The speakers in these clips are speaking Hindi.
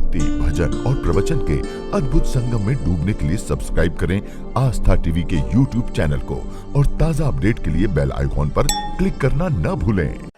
भक्ति, भजन और प्रवचन के अद्भुत संगम में डूबने के लिए सब्सक्राइब करें आस्था टीवी के YouTube चैनल को और ताज़ा अपडेट के लिए बेल आइकॉन पर क्लिक करना न भूलें।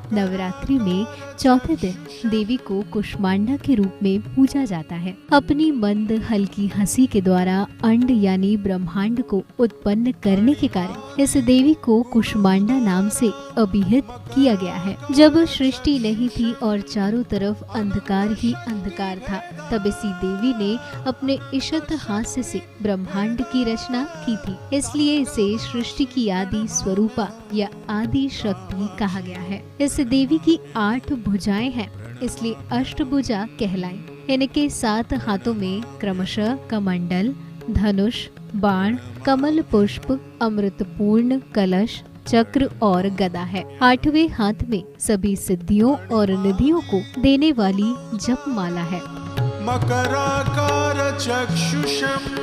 नवरात्रि में चौथे दिन देवी को कुष्मांडा के रूप में पूजा जाता है। अपनी मंद हल्की हंसी के द्वारा अंड यानी ब्रह्मांड को उत्पन्न करने के कारण इस देवी को कुष्मांडा नाम से अभिहित किया गया है। जब सृष्टि नहीं थी और चारों तरफ अंधकार ही अंधकार था, तब इसी देवी ने अपने इशत हास्य से ब्रह्मांड की रचना की थी। इसलिए इसे सृष्टि की आदि स्वरूपा या आदि शक्ति कहा गया है। इस देवी की 8 भुजाएं हैं, इसलिए अष्टभुजा कहलाई। इनके 7 हाथों में क्रमशः कमंडल, धनुष, बाण, कमल पुष्प, अमृतपूर्ण कलश, चक्र और गदा है। 8वें हाथ में सभी सिद्धियों और निधियों को देने वाली जपमाला है। मकराकार चक्षुषम।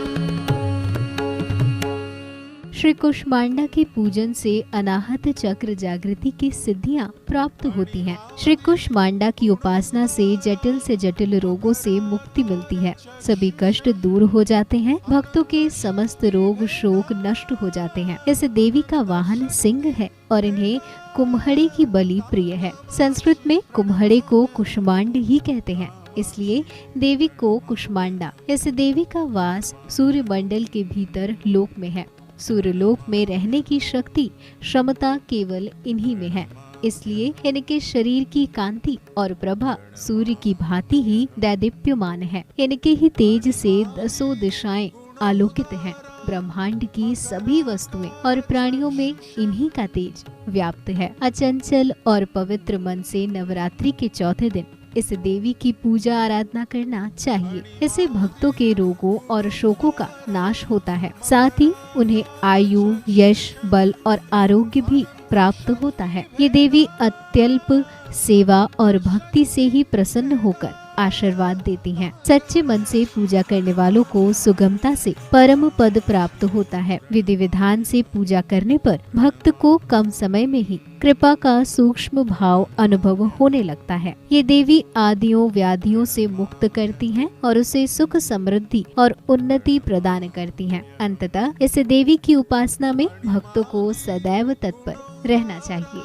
श्री कुष्मांडा के पूजन से अनाहत चक्र जागृति की सिद्धियां प्राप्त होती हैं। श्री कुष्मांडा की उपासना से जटिल रोगों से मुक्ति मिलती है। सभी कष्ट दूर हो जाते हैं। भक्तों के समस्त रोग शोक नष्ट हो जाते हैं। इस देवी का वाहन सिंह है और इन्हें कुम्हड़े की बलि प्रिय है। संस्कृत में कुम्हड़े को कुष्मांड ही कहते हैं, इसलिए देवी को कुष्मांडा। इस देवी का वास सूर्य मंडल के भीतर लोक में है। सूर्यलोक में रहने की शक्ति क्षमता केवल इन्हीं में है, इसलिए इनके शरीर की कांति और प्रभा सूर्य की भांति ही दैदीप्यमान है। इनके ही तेज से 10 दिशाएं आलोकित हैं। ब्रह्मांड की सभी वस्तुएं और प्राणियों में इन्हीं का तेज व्याप्त है। अचंचल और पवित्र मन से नवरात्रि के चौथे दिन इस देवी की पूजा आराधना करना चाहिए। इससे भक्तों के रोगों और शोकों का नाश होता है, साथ ही उन्हें आयु, यश, बल और आरोग्य भी प्राप्त होता है। ये देवी अत्यल्प सेवा और भक्ति से ही प्रसन्न होकर आशीर्वाद देती हैं। सच्चे मन से पूजा करने वालों को सुगमता से परम पद प्राप्त होता है। विधि विधान से पूजा करने पर भक्त को कम समय में ही कृपा का सूक्ष्म भाव अनुभव होने लगता है। ये देवी आदियों व्याधियों से मुक्त करती हैं और उसे सुख समृद्धि और उन्नति प्रदान करती हैं। अंततः इस देवी की उपासना में भक्तों को सदैव तत्पर रहना चाहिए।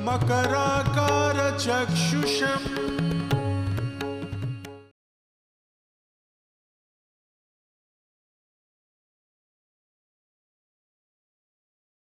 मकराकार चक्षुषम।